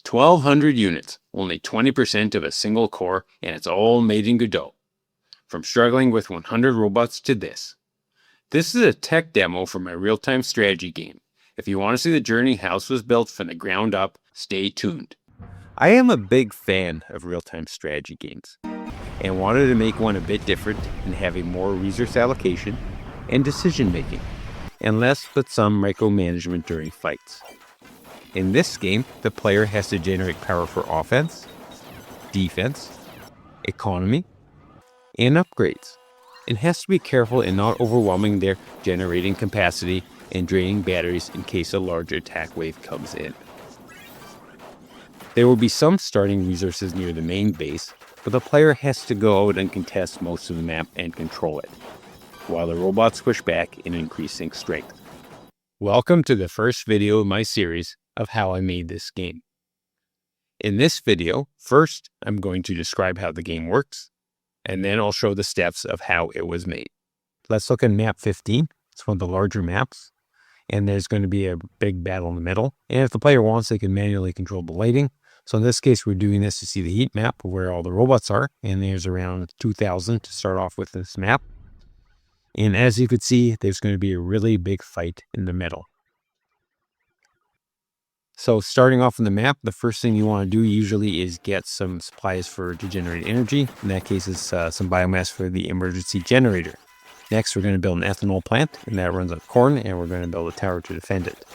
1,200 units, only 20% of a single core, and it's all made in Godot. From struggling with 100 robots to this. This is a tech demo for my real-time strategy game. If you want to see the journey how this was built from the ground up, stay tuned. I am a big fan of real-time strategy games, and wanted to make one a bit different and have a more resource allocation and decision making, and less but some micromanagement during fights. In this game, the player has to generate power for offense, defense, economy, and upgrades. It has to be careful in not overwhelming their generating capacity and draining batteries in case a large attack wave comes in. There will be some starting resources near the main base, but the player has to go out and contest most of the map and control it, while the robots push back in increasing strength. Welcome to the first video of my series of how I made this game. In this video, first I'm going to describe how the game works, and then I'll show the steps of how it was made. Let's look at map 15. It's one of the larger maps, and there's going to be a big battle in the middle. And if the player wants, they can manually control the lighting. So in this case, we're doing this to see the heat map of where all the robots are, and there's around 2,000 to start off with this map. And as you could see, there's going to be a really big fight in the middle. So starting off on the map, the first thing you want to do usually is get some supplies to generate energy. In that case, it's some biomass for the emergency generator. Next, we're going to build an ethanol plant, and that runs on corn, and we're going to build a tower to defend it.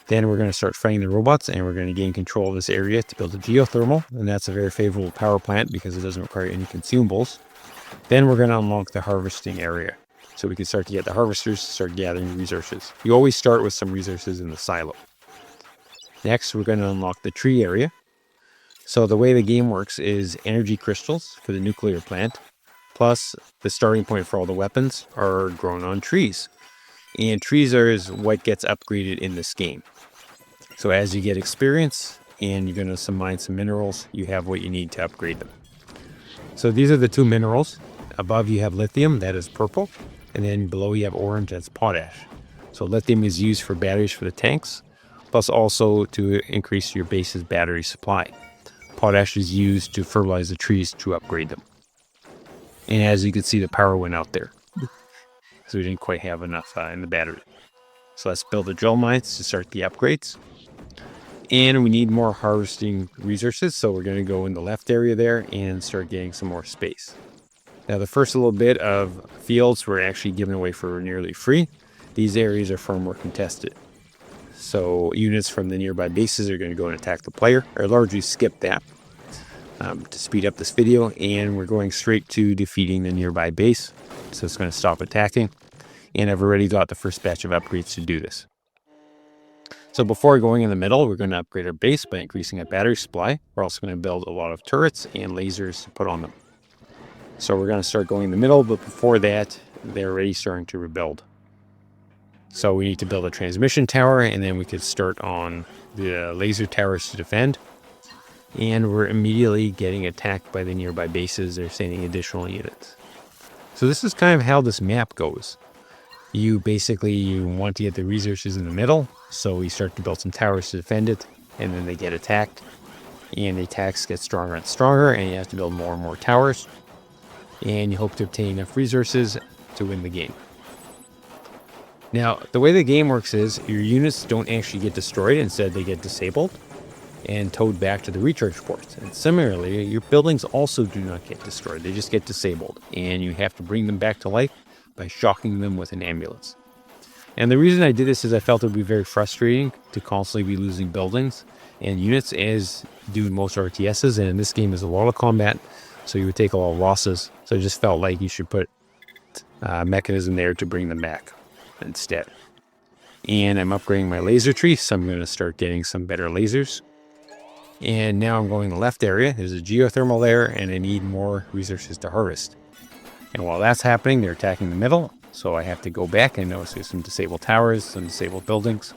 Then we're going to start fighting the robots, and we're going to gain control of this area to build a geothermal, and that's a very favorable power plant because it doesn't require any consumables. Then we're going to unlock the harvesting area, so we can start to get the harvesters to start gathering resources. You always start with some resources in the silo. Next, we're going to unlock the tree area. So the way the game works is energy crystals for the nuclear plant, plus the starting point for all the weapons are grown on trees. And trees is what gets upgraded in this game. So as you get experience and you're going to mine some minerals, you have what you need to upgrade them. So these are the two minerals. Above you have lithium, that is purple. And then below you have orange, that's potash. So lithium is used for batteries for the tanks, plus also to increase your base's battery supply. Potash is used to fertilize the trees to upgrade them. And as you can see, the power went out there. So we didn't quite have enough in the battery. So let's build the drill mines to start the upgrades. And we need more harvesting resources, so we're going to go in the left area there and start getting some more space. Now the first little bit of fields were actually given away for nearly free. These areas are far more contested. So units from the nearby bases are going to go and attack the player. I largely skipped that to speed up this video, and we're going straight to defeating the nearby base. So it's going to stop attacking, and I've already got the first batch of upgrades to do this. So before going in the middle, we're going to upgrade our base by increasing our battery supply. We're also going to build a lot of turrets and lasers to put on them. So we're going to start going in the middle, but before that, they're already starting to rebuild. So we need to build a transmission tower, and then we could start on the laser towers to defend. And we're immediately getting attacked by the nearby bases. They're sending additional units. So this is kind of how this map goes. You want to get the resources in the middle, so you start to build some towers to defend it, and then they get attacked. And the attacks get stronger and stronger, and you have to build more and more towers. And you hope to obtain enough resources to win the game. Now, the way the game works is your units don't actually get destroyed, instead they get disabled and towed back to the recharge ports. And similarly, your buildings also do not get destroyed, they just get disabled, and you have to bring them back to life by shocking them with an ambulance. And the reason I did this is I felt it would be very frustrating to constantly be losing buildings and units, as do most RTSs, and in this game there's a lot of combat, so you would take a lot of losses. So I just felt like you should put a mechanism there to bring them back instead. And I'm upgrading my laser tree, so I'm going to start getting some better lasers. And now I'm going to the left area. There's a geothermal there, and I need more resources to harvest. And while that's happening, they're attacking the middle, so I have to go back and notice there's some disabled towers, some disabled buildings.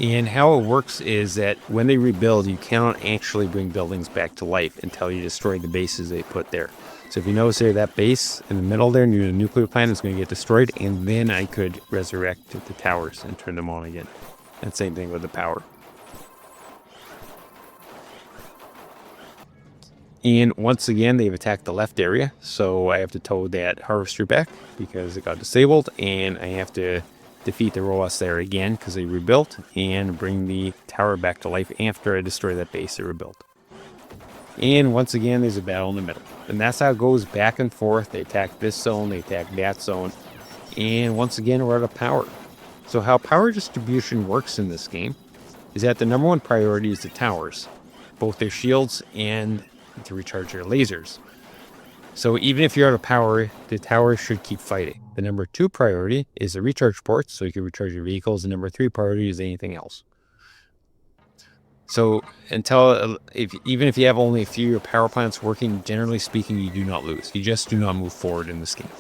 And how it works is that when they rebuild, you cannot actually bring buildings back to life until you destroy the bases they put there. So So if you notice there, that base in the middle there near the nuclear plant is going to get destroyed, and then I could resurrect the towers and turn them on again. And same thing with the power. And once again, they've attacked the left area, so I have to tow that harvester back because it got disabled, and I have to defeat the robots there again because they rebuilt, and bring the tower back to life after I destroy that base they rebuilt. And once again, there's a battle in the middle. And that's how it goes back and forth. They attack this zone, they attack that zone, and once again, we're out of power. So how power distribution works in this game is that the number one priority is the towers, both their shields and to recharge your lasers. So even if you're out of power, the towers should keep fighting. The number 2 priority is the recharge ports, so you can recharge your vehicles. The number 3 priority is anything else. So even if you have only a few of your power plants working, generally speaking, you do not lose. You just do not move forward in this game.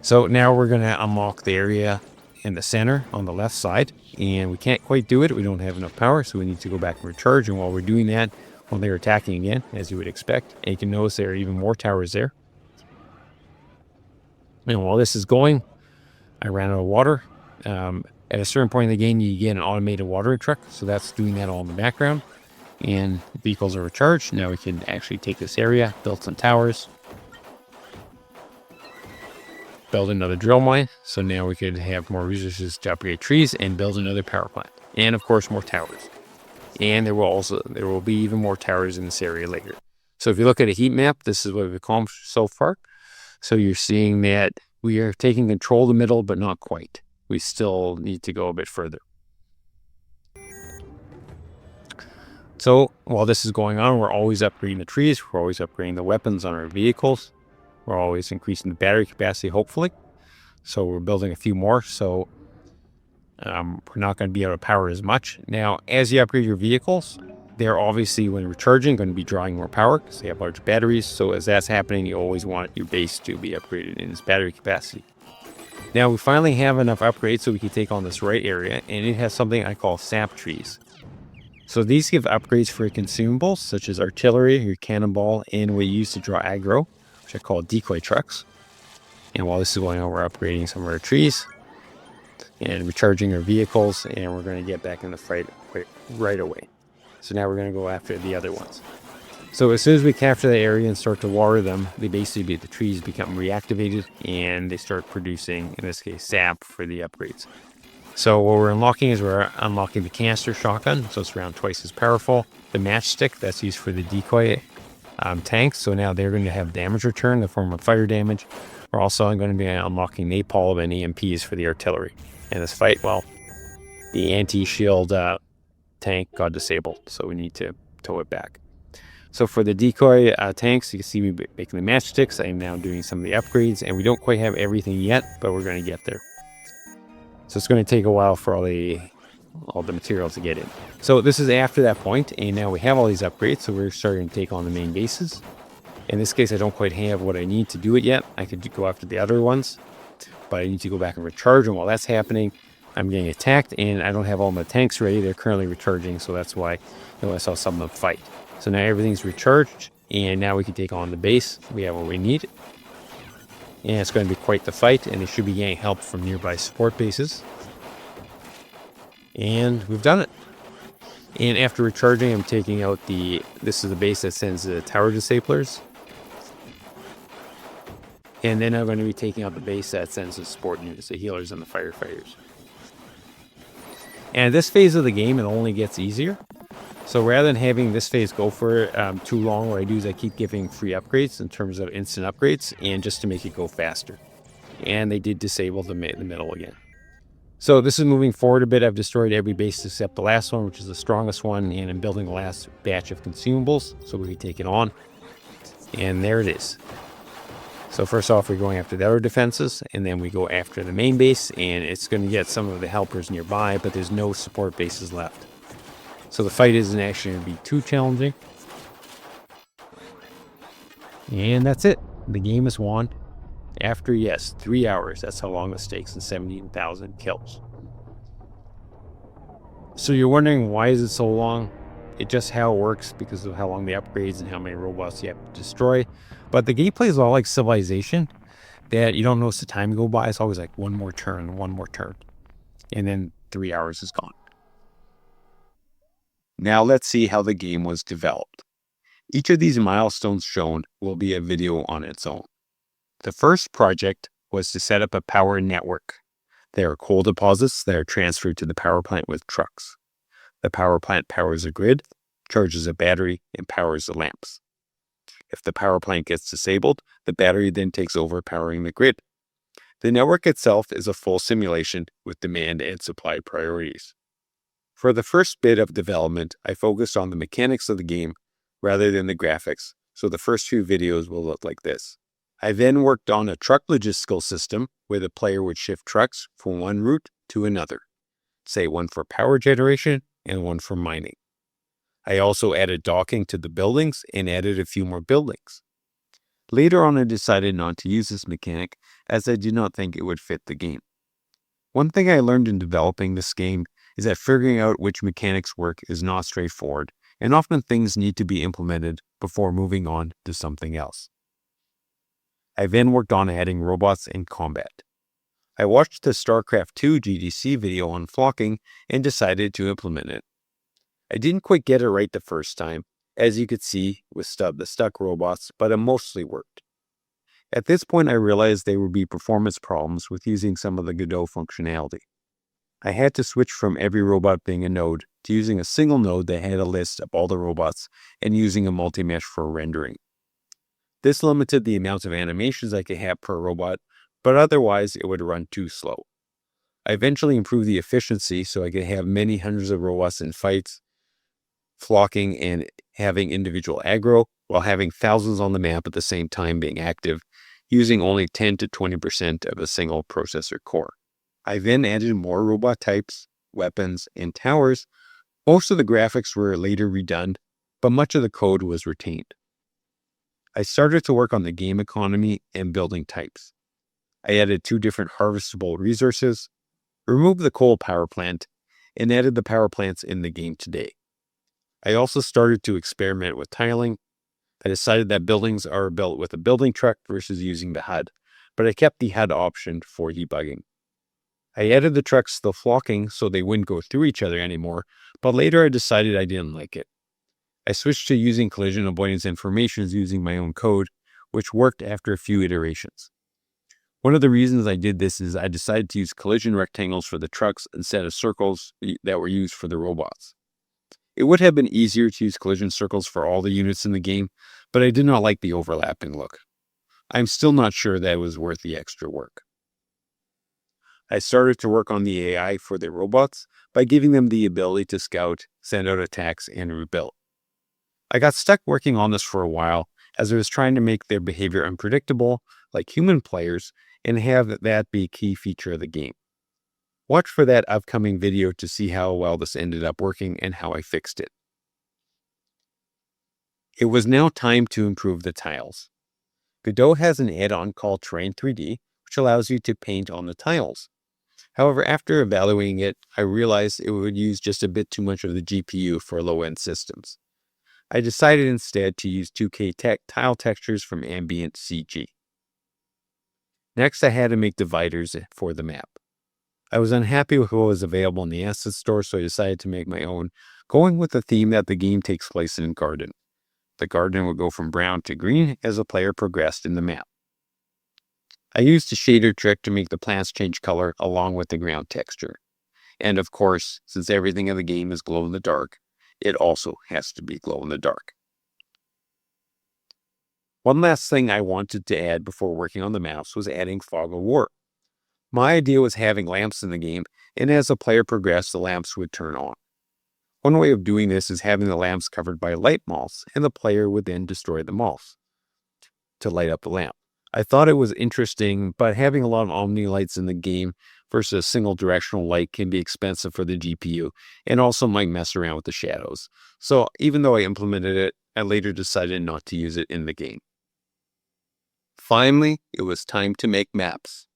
So now we're going to unlock the area in the center on the left side, and we can't quite do it. We don't have enough power, so we need to go back and recharge. And while we're doing that, well, they're attacking again, as you would expect. And you can notice there are even more towers there. And while this is going, I ran out of water. At a certain point in the game, you get an automated watering truck. So that's doing that all in the background. And vehicles are recharged. Now we can actually take this area, build some towers, build another drill mine. So now we could have more resources to upgrade trees and build another power plant. And of course, more towers. And there will be even more towers in this area later. So if you look at a heat map, this is what we've accomplished so far. So you're seeing that we are taking control of the middle, but not quite. We still need to go a bit further. So while this is going on, we're always upgrading the trees. We're always upgrading the weapons on our vehicles. We're always increasing the battery capacity, hopefully. So we're building a few more. So we're not going to be able to power as much. Now, as you upgrade your vehicles, they're obviously, when recharging, going to be drawing more power because they have large batteries. So as that's happening, you always want your base to be upgraded in its battery capacity. Now, we finally have enough upgrades so we can take on this right area, and it has something I call sap trees. So these give upgrades for consumables, such as artillery, your cannonball, and what you use to draw aggro, which I call decoy trucks. And while this is going on, we're upgrading some of our trees and recharging our vehicles, and we're going to get back in the fight right away. So now we're going to go after the other ones. So as soon as we capture the area and start to water them, the trees become reactivated, and they start producing, in this case, sap for the upgrades. So what we're unlocking is we're unlocking the canister shotgun, so it's around twice as powerful. The matchstick, that's used for the decoy tanks, so now they're going to have damage return in the form of fire damage. We're also going to be unlocking napalm and EMPs for the artillery. In this fight, well, the anti-shield tank got disabled, so we need to tow it back. So for the decoy tanks, you can see me making the matchsticks. I am now doing some of the upgrades, and we don't quite have everything yet, but we're going to get there. So it's going to take a while for all the material to get in. So this is after that point, and now we have all these upgrades, so we're starting to take on the main bases. In this case, I don't quite have what I need to do it yet. I could go after the other ones, but I need to go back and recharge, and while that's happening, I'm getting attacked, and I don't have all my tanks ready. They're currently recharging, so that's why I saw some of them fight. So now everything's recharged, and now we can take on the base. We have what we need. And it's going to be quite the fight, and they should be getting help from nearby support bases. And we've done it. And after recharging, I'm taking out this is the base that sends the tower disablers. And then I'm going to be taking out the base that sends the support units, the healers and the firefighters. And this phase of the game, it only gets easier. So rather than having this phase go for too long, what I do is I keep giving free upgrades in terms of instant upgrades, and just to make it go faster. And they did disable the middle again. So this is moving forward a bit. I've destroyed every base except the last one, which is the strongest one, and I'm building the last batch of consumables so we can take it on. And there it is. So first off, we're going after the other defenses, and then we go after the main base, and it's going to get some of the helpers nearby, but there's no support bases left. So the fight isn't actually going to be too challenging. And that's it. The game is won. After, 3 hours. That's how long this takes, and 17,000 kills. So you're wondering, why is it so long? It's just how it works because of how long the upgrades and how many robots you have to destroy. But the gameplay is all like Civilization, that you don't notice the time go by. It's always like one more turn, and then 3 hours is gone. Now let's see how the game was developed. Each of these milestones shown will be a video on its own. The first project was to set up a power network. There are coal deposits that are transferred to the power plant with trucks. The power plant powers a grid, charges a battery, and powers the lamps. If the power plant gets disabled, the battery then takes over powering the grid. The network itself is a full simulation with demand and supply priorities. For the first bit of development, I focused on the mechanics of the game rather than the graphics, so the first few videos will look like this. I then worked on a truck logistical system where the player would shift trucks from one route to another, say one for power generation and one for mining. I also added docking to the buildings and added a few more buildings. Later on, I decided not to use this mechanic as I did not think it would fit the game. One thing I learned in developing this game is that figuring out which mechanics work is not straightforward, and often things need to be implemented before moving on to something else. I then worked on adding robots in combat. I watched the StarCraft 2 GDC video on flocking and decided to implement it. I didn't quite get it right the first time, as you could see with the stuck robots, but it mostly worked. At this point, I realized there would be performance problems with using some of the Godot functionality. I had to switch from every robot being a node to using a single node that had a list of all the robots and using a multi-mesh for rendering. This limited the amount of animations I could have per robot, but otherwise it would run too slow. I eventually improved the efficiency so I could have many hundreds of robots in fights, flocking and having individual aggro, while having thousands on the map at the same time being active, using only 10 to 20% of a single processor core. I then added more robot types, weapons, and towers. Most of the graphics were later redone, but much of the code was retained. I started to work on the game economy and building types. I added 2 different harvestable resources, removed the coal power plant, and added the power plants in the game today. I also started to experiment with tiling. I decided that buildings are built with a building truck versus using the HUD, but I kept the HUD option for debugging. I added the trucks to the flocking so they wouldn't go through each other anymore, but later I decided I didn't like it. I switched to using collision avoidance informations using my own code, which worked after a few iterations. One of the reasons I did this is I decided to use collision rectangles for the trucks instead of circles that were used for the robots. It would have been easier to use collision circles for all the units in the game, but I did not like the overlapping look. I'm still not sure that it was worth the extra work. I started to work on the AI for the robots by giving them the ability to scout, send out attacks, and rebuild. I got stuck working on this for a while as I was trying to make their behavior unpredictable, like human players, and have that be a key feature of the game. Watch for that upcoming video to see how well this ended up working and how I fixed it. It was now time to improve the tiles. Godot has an add-on called Terrain 3D, which allows you to paint on the tiles. However, after evaluating it, I realized it would use just a bit too much of the GPU for low-end systems. I decided instead to use 2K tile textures from Ambient CG. Next, I had to make dividers for the map. I was unhappy with what was available in the asset store, so I decided to make my own, going with the theme that the game takes place in a garden. The garden would go from brown to green as the player progressed in the map. I used a shader trick to make the plants change color along with the ground texture. And of course, since everything in the game is glow in the dark, it also has to be glow in the dark. One last thing I wanted to add before working on the maps was adding fog of war. My idea was having lamps in the game, and as the player progressed, the lamps would turn on. One way of doing this is having the lamps covered by light moths, and the player would then destroy the moths to light up the lamp. I thought it was interesting, but having a lot of omni lights in the game versus a single directional light can be expensive for the GPU, and also might mess around with the shadows. So even though I implemented it, I later decided not to use it in the game. Finally, it was time to make maps.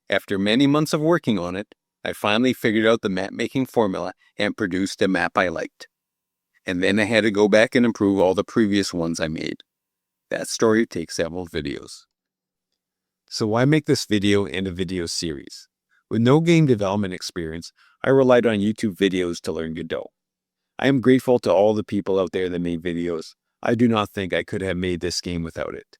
After many months of working on it, I finally figured out the map making formula and produced a map I liked. And then I had to go back and improve all the previous ones I made. That story takes several videos. So why make this video and a video series? With no game development experience, I relied on YouTube videos to learn Godot. I am grateful to all the people out there that made videos. I do not think I could have made this game without it.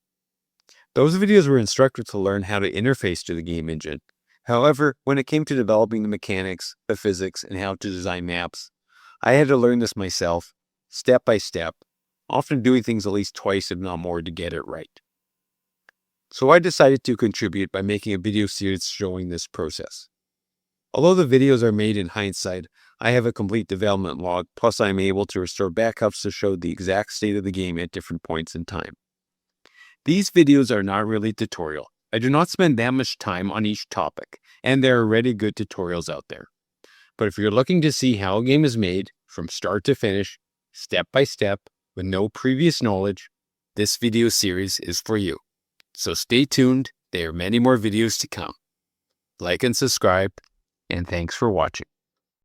Those videos were instructive to learn how to interface to the game engine. However, when it came to developing the mechanics, the physics, and how to design maps, I had to learn this myself, step by step, often doing things at least twice if not more to get it right. So I decided to contribute by making a video series showing this process. Although the videos are made in hindsight, I have a complete development log, plus I am able to restore backups to show the exact state of the game at different points in time. These videos are not really tutorial. I do not spend that much time on each topic, and there are already good tutorials out there. But if you're looking to see how a game is made, from start to finish, step by step, with no previous knowledge, this video series is for you. So stay tuned, there are many more videos to come. Like and subscribe, and thanks for watching.